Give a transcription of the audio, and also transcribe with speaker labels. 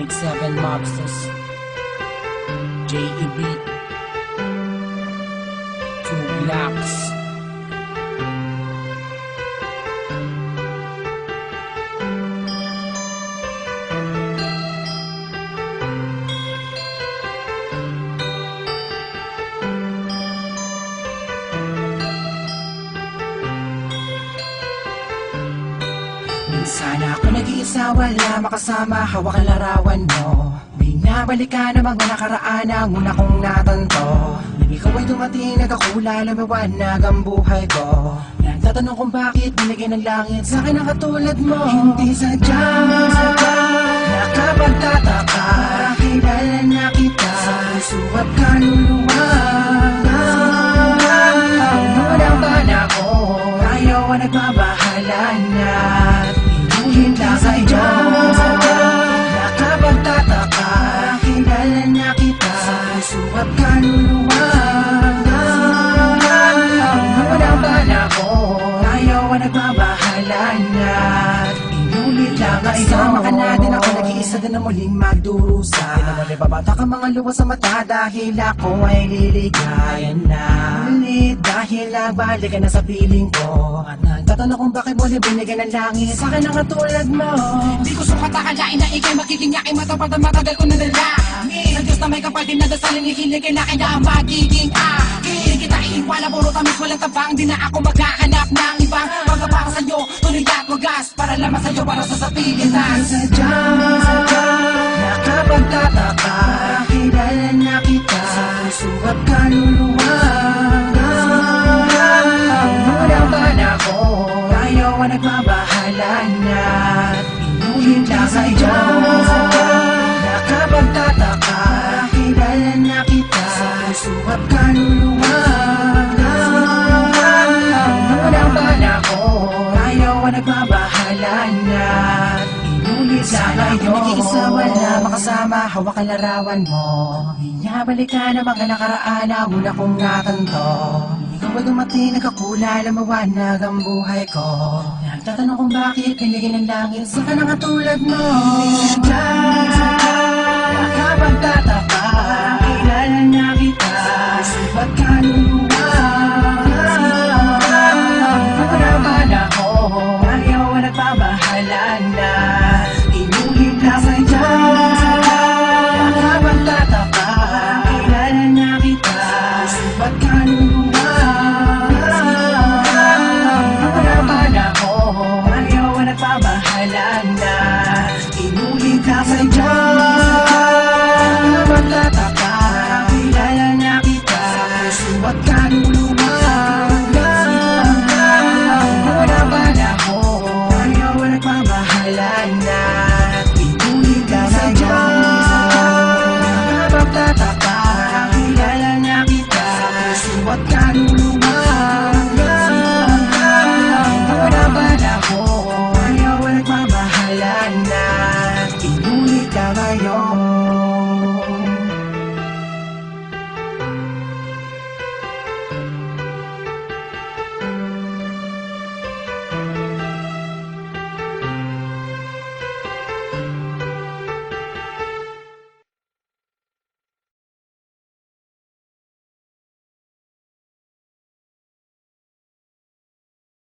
Speaker 1: 187 Mobsters, JEB, 2 Blocks. Sana ako nag-iisa, wala makasama, hawak ang larawan mo. Binabalikan ang mga nakaraan ang una kong natanto. Nang ikaw ay dumating, nagkakula, lumiwanag ang buhay ko. Nagtatanong kung bakit binigyan ng langit sa akin ang katulad mo. Hindi sadya, nakapagtataka, kilala na kita sa puso at kaluluwa. Unang bana ko, tayo ang nagbabahala na. Hindi sa iyo nakapagtataka, kilala na kita sa puso at kaluluwa. Unang bana ko, tayo ang nagbabahala na. Inulit lang ang isama ka natin, ako nag-iisa din na muling magdurusa. Pinamali babata ka mga luwa sa mata dahil ako ay liligayan na. Ulit dahil balik ka na sa piling ko. At nagtatanong kung bakit mo binigyan ng langit sa akin ang katulad mo.
Speaker 2: Di ko sukat akalain na ikay magiging yaking matapad na matagal ko na nalangin. Sa Diyos na may kapal din nadasalin, ikiligay na kaya magiging akin. Di kita iiwala, puro tamis walang tabang. Di na ako maghahanap ng ibang magkapaka sa'yo, tuloy at wagas. Para lamang sa'yo, para sa sapilitan.
Speaker 1: Sadya, nakapagtataka, kilala na kita sa puso at kaluluwa. Unang bana ko, tayo ang nagbabahala na. Inulit lang sa iyo nakapagtataka, kilala na kita sa puso at kaluluwa. Unang bana ko, tayo ang nagbabahala na. Sana ako nag-iisa, wala makasama, hawak ang larawan mo. Binabalikan ang mga nakaraan na una kong natanto. Ikaw ay dumating, nagkakula, lumawanag ang buhay ko. Nagtatanong kung bakit pinigyan ng langit sa kanang katulad mo. Sadya, nakapagtataka, kilala na kita sa puso at kaluluwa.